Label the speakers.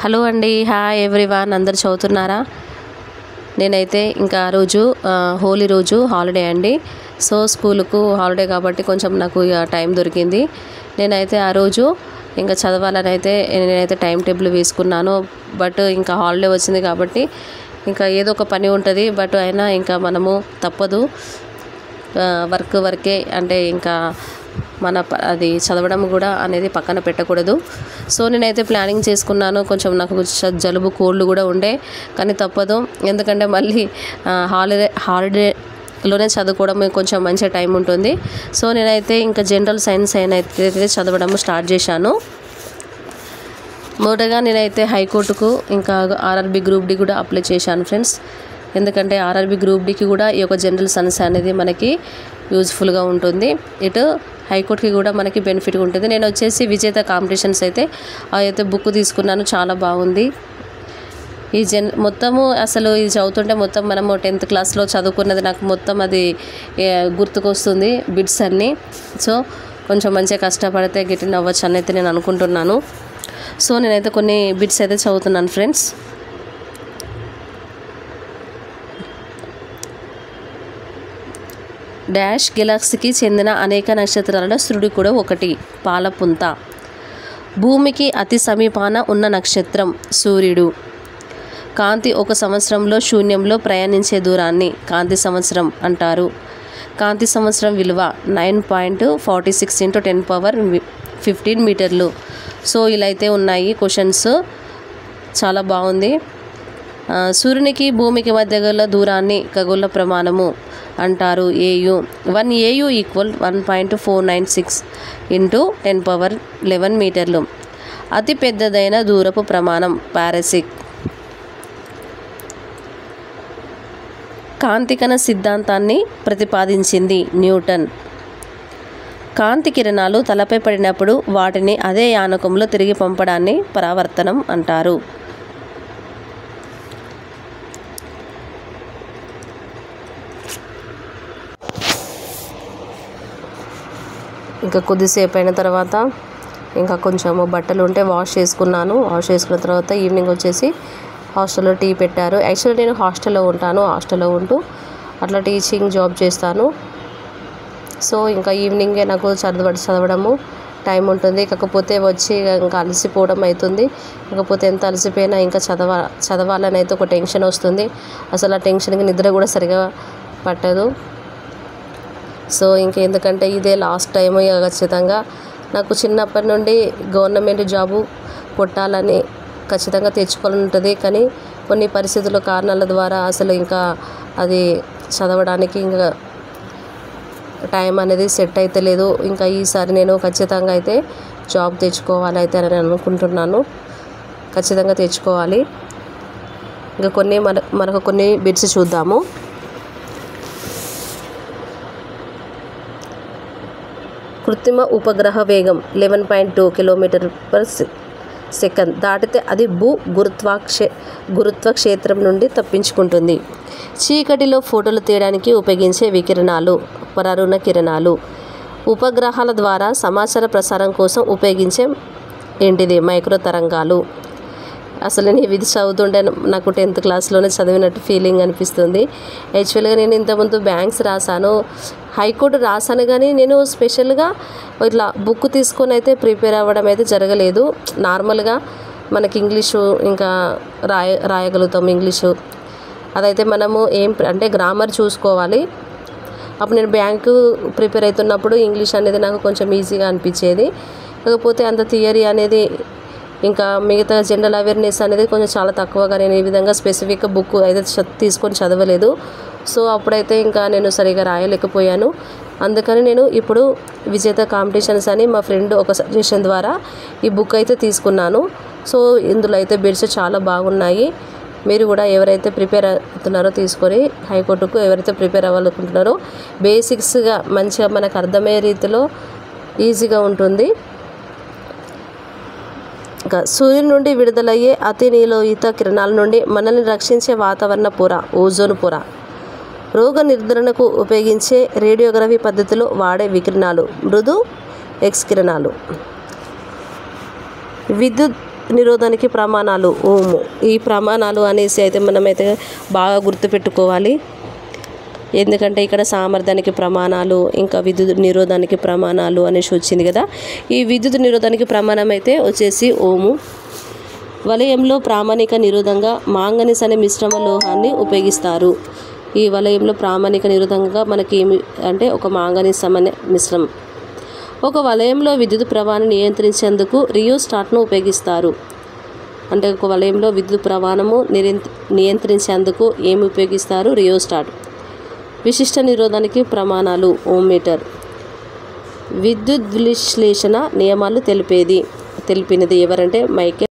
Speaker 1: Hello అండి, hi everyone. అందరు చదువుతున్నారా? నేనైతే ఇంకా ఆ రోజు హోలీ రోజు హాలిడే అండి. సో స్కూలుకు హాలిడే కాబట్టి కొంచెం నాకు ఇక టైం దొరికింది. నేనైతే ఆ రోజు ఇంకా చదవాలని అయితే నేనైతే టైం టేబుల్ వేసుకున్నాను. బట్ ఇంకా హాలిడే వచ్చింది కాబట్టి ఇంకా ఏదో ఒక పని ఉంటుంది. బట్ అయినా ఇంకా మనము తప్పదు, వర్కే అంటే ఇంకా అది చదవడం కూడా అనేది పక్కన పెట్టకూడదు. సో నేనైతే ప్లానింగ్ చేసుకున్నాను. కొంచెం నాకు జలుబు కోల్డ్ కూడా ఉండే, కానీ తప్పదు. ఎందుకంటే మళ్ళీ హాలిడేలోనే చదువుకోవడం కొంచెం మంచి టైం ఉంటుంది. సో నేనైతే ఇంకా జనరల్ సైన్స్ అయితే చదవడం స్టార్ట్ చేశాను. మొదటగా నేనైతే హైకోర్టుకు ఇంకా ఆర్ఆర్బీ గ్రూప్ డి కూడా అప్లై చేశాను ఫ్రెండ్స్. ఎందుకంటే ఆర్ఆర్బీ గ్రూప్ డికి కూడా ఈ యొక్క జనరల్ సైన్స్ అనేది మనకి యూజ్ఫుల్గా ఉంటుంది. ఇటు హైకోర్టుకి కూడా మనకి బెనిఫిట్గా ఉంటుంది. నేను వచ్చేసి విజేత కాంపిటీషన్స్ అయితే బుక్ తీసుకున్నాను. చాలా బాగుంది. ఈ మొత్తము అసలు ఇది చదువుతుంటే మొత్తం మనము 10th క్లాస్లో చదువుకున్నది నాకు మొత్తం అది గుర్తుకొస్తుంది, బిట్స్ అన్నీ. సో కొంచెం మంచిగా కష్టపడితే గెటిన్ అవ్వచ్చు అని అయితే నేను అనుకుంటున్నాను. సో నేనైతే కొన్ని బిట్స్ అయితే చదువుతున్నాను ఫ్రెండ్స్. డాష్ గెలాక్సీకి చెందిన అనేక నక్షత్రాలలో సూర్యుడు కూడా ఒకటి. పాలపుంత. భూమికి అతి సమీపాన ఉన్న నక్షత్రం సూర్యుడు. కాంతి ఒక సంవత్సరంలో శూన్యంలో ప్రయాణించే దూరాన్ని కాంతి సంవత్సరం అంటారు. కాంతి సంవత్సరం విలువ 9.46 × 10⁻15 మీటర్లు. సో ఇలా అయితే ఉన్నాయి క్వశ్చన్స్. చాలా బాగుంది. సూర్యునికి భూమికి మధ్య గల దూరాన్ని ఖగోళ ప్రమాణము అంటారు. AU 1 AU = 1.496 × 10⁻11 మీటర్లు. అతి పెద్దదైన దూరపు ప్రమాణం పారసిక్. కాంతికణ సిద్ధాంతాన్ని ప్రతిపాదించింది న్యూటన్. కాంతి కిరణాలు తలపై పడినప్పుడు వాటిని అదే యానకంలో తిరిగి పంపడాన్ని పరావర్తనం అంటారు. ఇంకా కొద్దిసేపు అయిన తర్వాత ఇంకా కొంచెము బట్టలు ఉంటే వాష్ చేసుకున్నాను. వాష్ చేసుకున్న తర్వాత ఈవినింగ్ వచ్చేసి హాస్టల్లో టీ పెట్టారు. యాక్చువల్లీ నేను హాస్టల్లో ఉంటాను. హాస్టల్లో ఉంటూ అట్లా టీచింగ్ జాబ్ చేస్తాను. సో ఇంకా ఈవినింగే నాకు చదవడము టైం ఉంటుంది. కాకపోతే వచ్చి ఇంకా అలసిపోవడం అవుతుంది. కాకపోతే ఎంత అలసిపోయినా ఇంకా చదవాలని అయితే ఒక టెన్షన్ వస్తుంది. అసలు ఆ టెన్షన్కి నిద్ర కూడా సరిగా పట్టదు. సో ఇంకెందుకంటే ఇదే లాస్ట్ టైం. ఖచ్చితంగా నాకు చిన్నప్పటి నుండి గవర్నమెంట్ జాబు కొట్టాలని ఖచ్చితంగా తెచ్చుకోవాలని ఉంటుంది. కానీ కొన్ని పరిస్థితుల కారణాల ద్వారా అసలు ఇంకా అది చదవడానికి ఇంకా టైం అనేది సెట్ అయితే లేదు. ఇంకా ఈసారి నేను ఖచ్చితంగా అయితే జాబ్ తెచ్చుకోవాలి అయితే అని అనుకుంటున్నాను. ఖచ్చితంగా తెచ్చుకోవాలి. ఇంకా మరొక కొన్ని బిట్స్ చూద్దాము. కృత్రిమ ఉపగ్రహ వేగం 11.2 km/s దాటితే అది గురుత్వక్షేత్రం నుండి తప్పించుకుంటుంది. చీకటిలో ఫోటోలు తీయడానికి ఉపయోగించే వికిరణాలు పరారుణ కిరణాలు. ఉపగ్రహాల ద్వారా సమాచార ప్రసారం కోసం ఉపయోగించే ఏంటిది? మైక్రో తరంగాలు. అసలు నేను ఇది చదువుతుంటే నాకు 10th క్లాస్లోనే చదివినట్టు ఫీలింగ్ అనిపిస్తుంది. యాక్చువల్గా నేను ఇంతకుముందు బ్యాంక్స్ రాశాను, హైకోర్టు రాశాను, కానీ నేను స్పెషల్గా ఇట్లా బుక్ తీసుకొని అయితే ప్రిపేర్ అవ్వడం అయితే జరగలేదు. నార్మల్గా మనకి ఇంగ్లీషు ఇంకా రాయగలుగుతాం ఇంగ్లీషు. అదైతే మనము అంటే గ్రామర్ చూసుకోవాలి. అప్పుడు నేను బ్యాంకు ప్రిపేర్ అవుతున్నప్పుడు ఇంగ్లీష్ అనేది నాకు కొంచెం ఈజీగా అనిపించేది. కాకపోతే అంత థియరీ అనేది ఇంకా మిగతా జనరల్ అవేర్నెస్ అనేది కొంచెం చాలా తక్కువగా, నేను ఈ విధంగా స్పెసిఫిక్గా బుక్ అయితే తీసుకొని చదవలేదు. సో అప్పుడైతే ఇంకా నేను సరిగా రాయలేకపోయాను. అందుకని నేను ఇప్పుడు విజేత కాంపిటీషన్స్ అని మా ఫ్రెండ్ ఒక సజెషన్ ద్వారా ఈ బుక్ అయితే తీసుకున్నాను. సో ఇందులో అయితే బిట్స్ చాలా బాగున్నాయి. మీరు కూడా ఎవరైతే ప్రిపేర్ అవుతున్నారో తీసుకొని హైకోర్టుకు ఎవరైతే ప్రిపేర్ అవ్వాలనుకుంటున్నారో బేసిక్స్గా మంచిగా మనకు అర్థమయ్యే రీతిలో ఈజీగా ఉంటుంది. ఇంకా సూర్యుని నుండి విడుదలయ్యే అతి నీలోహిత కిరణాల నుండి మనల్ని రక్షించే వాతావరణ పొర ఓజోన్ పొర. రోగ నిర్ధారణకు ఉపయోగించే రేడియోగ్రఫీ పద్ధతిలో వాడే వికిరణాలు మృదు ఎక్స్ కిరణాలు. నిరోధానికి ప్రమాణాలు ఓము. ఈ ప్రమాణాలు అనేసి అయితే మనమైతే బాగా గుర్తుపెట్టుకోవాలి. ఎందుకంటే ఇక్కడ సామర్థ్యానికి ప్రమాణాలు, ఇంకా విద్యుత్ నిరోధానికి ప్రమాణాలు అనేసి వచ్చింది కదా. ఈ విద్యుత్ నిరోధానికి ప్రమాణం అయితే వచ్చేసి ఓము. వలయంలో ప్రామాణిక నిరోధంగా మాంగనీస్ అనే మిశ్రమ లోహాన్ని ఉపయోగిస్తారు. ఈ వలయంలో ప్రామాణిక నిరోధంగా మనకి ఏమి అంటే ఒక మాంగనీస్ అనే మిశ్రమం. ఒక వలయంలో విద్యుత్ ప్రవాహాన్ని నియంత్రించేందుకు రియోస్టాట్ను ఉపయోగిస్తారు. అంటే ఒక వలయంలో విద్యుత్ ప్రవాహము నియంత్రించేందుకు ఏమి ఉపయోగిస్తారు? రియోస్టాట్. విశిష్ట నిరోధానికి ప్రమాణాలు ఓం మీటర్. విద్యుత్ విశ్లేషణ నియమాలు తెలిపినది ఎవరంటే మైకేల్